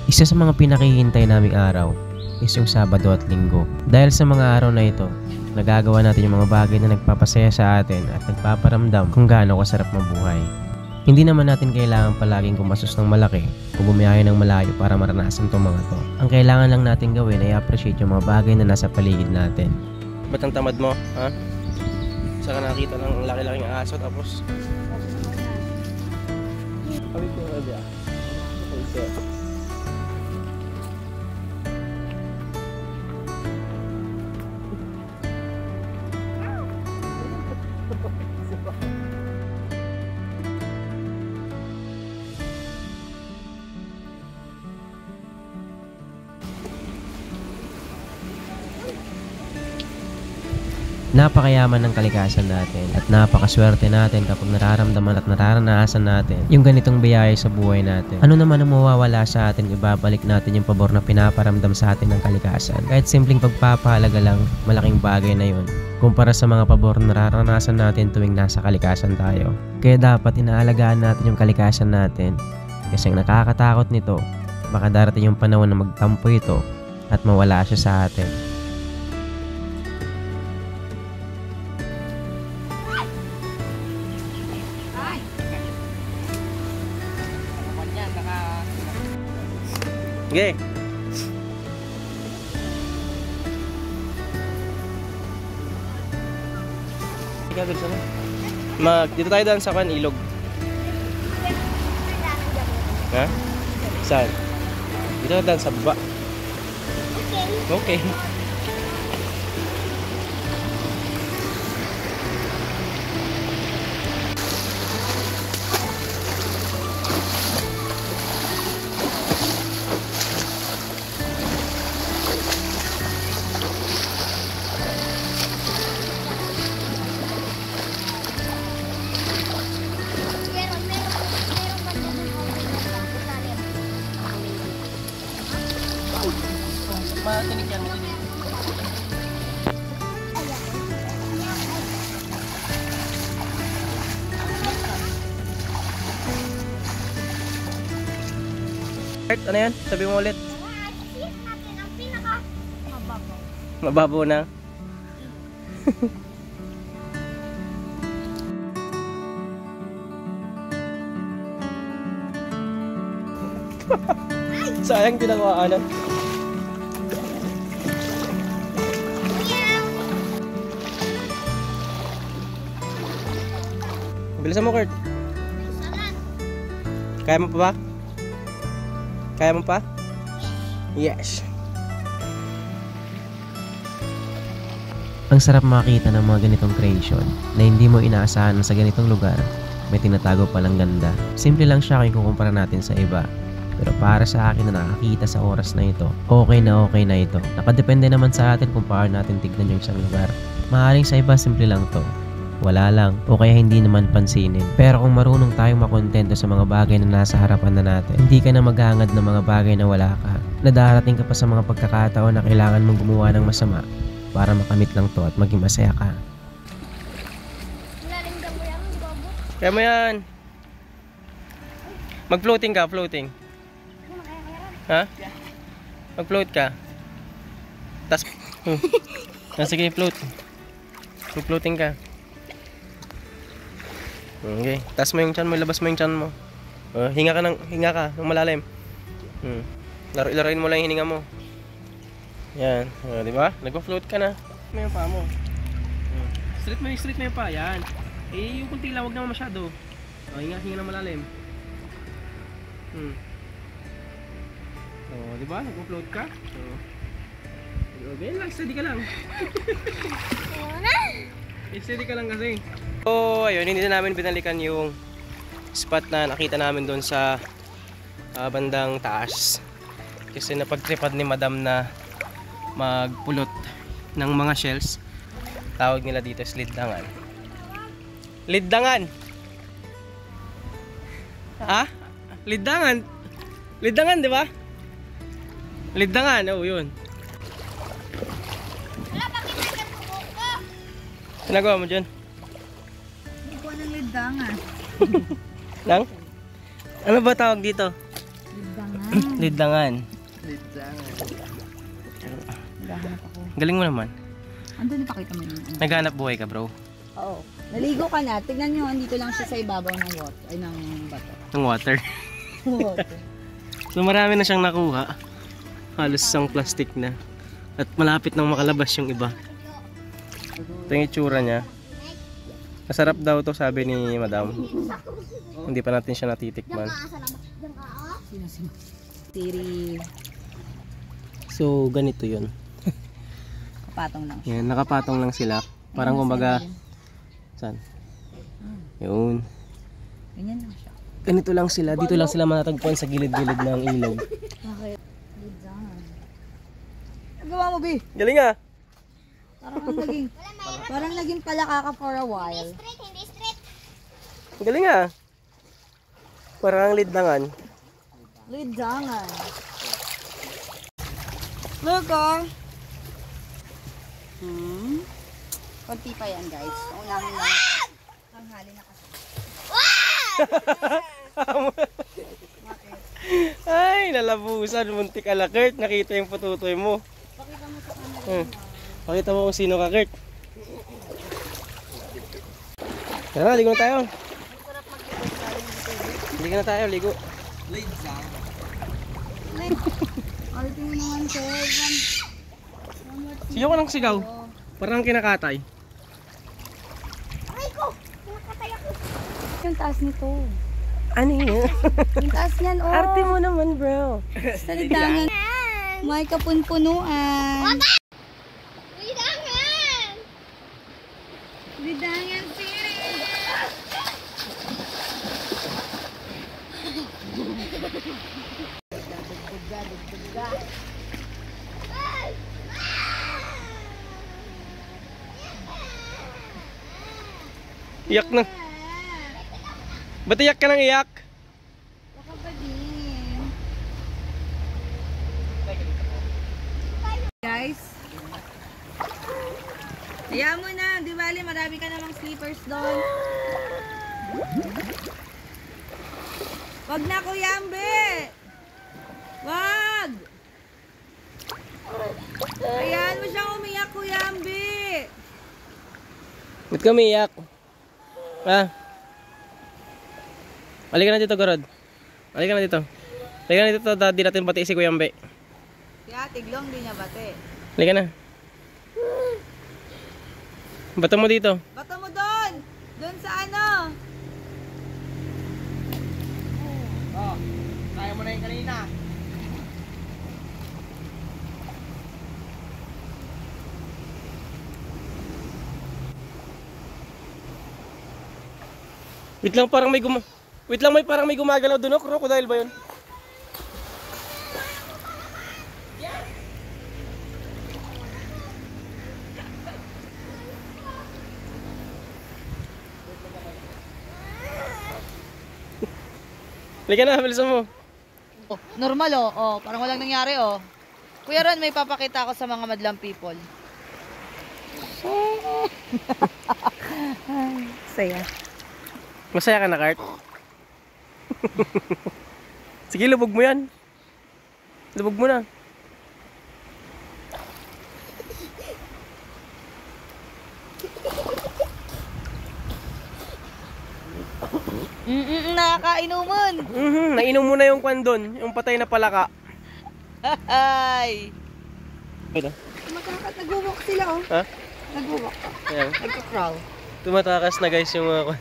Isa sa mga pinakihintay naming araw is yung Sabado at Linggo. Dahil sa mga araw na ito, nagagawa natin yung mga bagay na nagpapasaya sa atin at nagpaparamdam kung gaano kasarap mabuhay. Hindi naman natin kailangan palaging gumastos ng malaki o bumiyahe ng malayo para maranasan itong mga to. Ang kailangan lang natin gawin ay appreciate yung mga bagay na nasa paligid natin. Ba't ang tamad mo? Ha? Saan ka nakita ng laki-laking aso tapos... Kawit ko na biya. Napakayaman ng kalikasan natin at napakaswerte natin kapag nararamdaman at nararanasan natin yung ganitong biyaya sa buhay natin. Ano naman ang mawawala sa atin, ibabalik natin yung pabor na pinaparamdam sa atin ng kalikasan. Kahit simpleng pagpapahalaga lang, malaking bagay na yun kumpara sa mga pabor na nararanasan natin tuwing nasa kalikasan tayo. Kaya dapat inaalagaan natin yung kalikasan natin kasi ang nakakatakot nito, baka darating yung panahon na magtampo ito at mawala siya sa atin. Okay. Dito tayo daan sa ilog. Ha? Saan? Dito daan sa baba. Okay. Matinig yan, matinig. Ano yan? Sabi mo ulit. Ang pinaka mababaw. Mababaw na. Sayang ginagawa ano. Bilisan mo, Kurt. Kaya mo pa ba? Kaya mo pa? Yes. Ang sarap makita ng mga ganitong creation na hindi mo inaasahan na sa ganitong lugar may tinatago palang ganda. Simple lang siya kung ikukumpara natin sa iba. Pero para sa akin na nakakita sa oras na ito, okay na ito. Nakadepende naman sa atin kung paano natin tignan yung isang lugar. Maaaring sa iba simple lang to. Wala lang, o kaya hindi naman pansinin. Pero kung marunong tayong makontento sa mga bagay na nasa harapan na natin, hindi ka na maghangad ng mga bagay na wala ka. Nadarating ka pa sa mga pagkakataon na kailangan mong gumawa ng masama para makamit lang to at maging masaya ka. Kaya mo yan. Mag-floating ka, floating. Ha? Mag-float ka. Tas, sige, float. Mag-floating ka. Okay, taas mo yung tiyan mo, labas mo yung tiyan mo. Hinga ka ng malalim. Laruin mo lang yung hininga mo. Yan, di ba? Nag-float ka na. May yung paa mo. Straight mo yung paa, yan. Eh, yung kunti lang, wag naman masyado. Hinga ng malalim. Di ba? Nag-float ka. Okay lang, steady ka lang. Steady ka lang kasi. So, ayun, hindi na namin binalikan yung spot na nakita namin doon sa bandang taas. Kasi napagtripad ni Madam na magpulot ng mga shells. Tawag nila dito is liddangan. Liddangan! Ha? Liddangan? Liddangan, di ba? Liddangan, oh, yun. Wala pa kita ng buko. Ginagawa mo dyan? Buko ng liddangan. Lang? Ano ba tawag dito? Liddangan. Liddangan. Naghahanap ako. Galing mo naman. Andun, ipakita mo yun. Naghanap buhay ka, bro. Oo. Naligo ka na. Tignan nyo, andito lang siya sa ibabaw ng water. Ay, ng bato. Ng water. Water. So marami na siyang nakuha. Halos isang plastic na. At malapit nang makalabas yung iba. Ito yung itsura niya. Masarap daw to, sabi ni madam. Hindi pa natin siya natitikman. Sino? Tiri. So ganito yun. Kapatong lang. Yan, nakapatong lang sila. Parang kumbaga, saan? Yun. Ganyan lang siya. Ganito lang sila. Dito lang sila matatagpuan sa gilid-gilid ng ilog. Okay. Good job. Nagawa mo, B? Galing ah! Parang naging palaka ka for a while. Hindi straight. Galing ah! Parang liddangan. Liddangan. Look, oh. Konti pa yan, guys. Unahin lang. Tanghali na kasi. Ay, nalabusan. Muntik ka na, Kurt. Nakita yung pututoy mo. Pakita mo sa camera. Pakita mo kung sino ka, Kurt. Tara na, ligo na tayo. Ligo na tayo, ligo. Quality mo naman, sir. Sigaw ka ng sigaw. Parang kinakatay. Aray ko! Nakatay ako. Yung taas nito. Ano yun? Yung taas niyan, oh. Arte mo naman, bro. Sa lidangan. May kapunpunuan. Lidangan! Lidangan City. Iyak na. Ba't iyak ka nang iyak? Baka ba din? Guys. Hayaan mo na. Di bali, marami ka namang sleepers doon. Wag na, Kuya Ambe. Wag. Hayaan mo siyang umiyak, Kuya Ambe. Ba't ka umiiyak? Ha? Halika na dito, Gorod. Halika na dito. Halika na dito, di natin pati si Kuya Mbe. Kaya tiglong din niya bate. Halika na. Bato mo dito. Bato mo doon! Doon sa ano? Oh, kaya mo na yung kanina. Wait lang, parang may gumagalaw doon. Crocodile ba yun? Halika na, bilisan mo. Oh, normal oh. Oh, parang walang nangyari oh. Kuya Ron, may papakita ako sa mga madlang people. Saya. Masaya ka na, Kurt? Sige, lubog mo yan. Lubog mo na. Nakakainuman. Nainom mo na yung kwan doon, yung patay na palaka. Ay. Ito. Nag-walk sila oh. Ha? Nag-walk. Ayan. Nag-crawl. Tumatakas na guys yung mga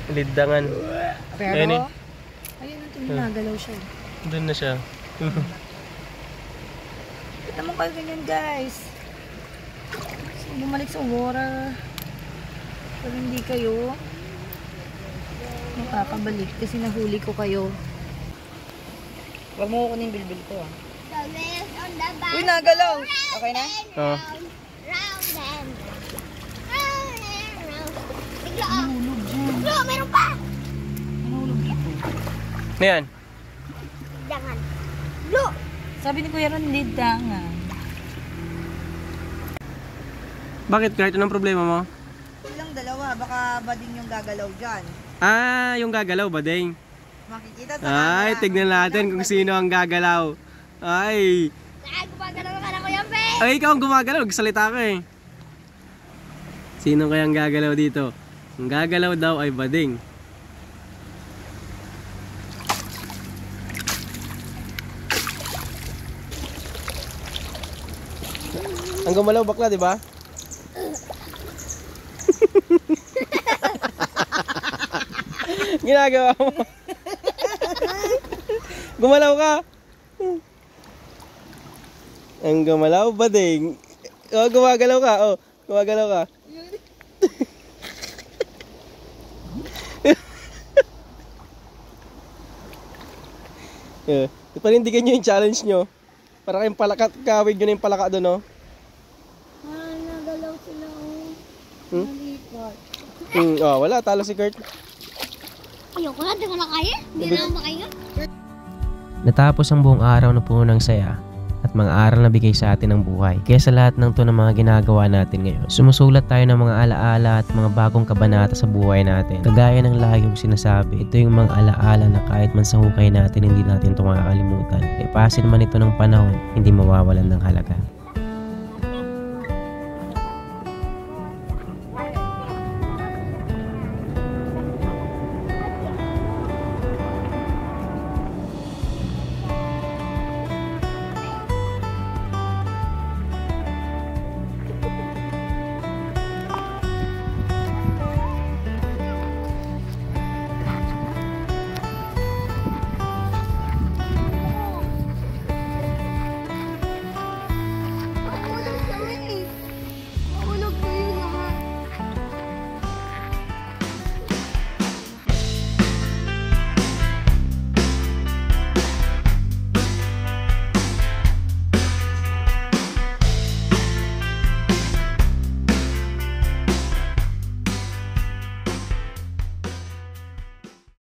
liddangan. Pero, Ayun eh. ayun ito, nagalaw siya. Doon na siya. Kita mo kayo ganyan guys. So, bumalik sa water. Pero hindi kayo makakabalik kasi nahuli ko kayo. Huwag mo kukunin bilbil ko ah. The wheels on the back. Uy, nagalaw! Okay na? Oh. Round and round and round. Bigla ah. Nahulog dyan. Bro, meron pa! Nahulog dito. Ano yan? Jangan. Bro! Sabi ni Kuya Ron, lidangan. Bakit Kurt? Anong problema mo? Ilang dalawa, baka bading yung gagalaw dyan. Ah, yung gagalaw ba, Deng? Makikita sa Ay, camera. tignan natin kung sino ang gagalaw. Ay, Gumagalaw ka na Kuya Pe. ay ikaw ang gumagalaw. Magsalita ka eh. Sino kayang gagalaw dito? Ang gagalaw daw ay bading. Ang gumalaw bakla, di ba? Ginagawa mo. Gumalaw ka. Ang gumalaw bading. Oh, gumagalaw ka. Oh, gumagalaw ka. Panindigan nyo yung challenge nyo. Para kayong palaka, kawig nyo na yung palaka doon, no? Nagalaw sila Hmm? Nalipat. Oh, wala. Talo si Kurt. Ayoko na, di ko na kaya. Hindi na ako makaya. Natapos ang buong araw na puno ng saya at mga aral na bigay sa atin ng buhay. Kaya sa lahat ng to ng mga ginagawa natin ngayon, sumusulat tayo ng mga alaala at mga bagong kabanata sa buhay natin. Kagaya ng lagi kong sinasabi, ito yung mga alaala na kahit man sa hukay natin, hindi natin ito makakalimutan. E pasin man ito ng panahon, hindi mawawalan ng halaga.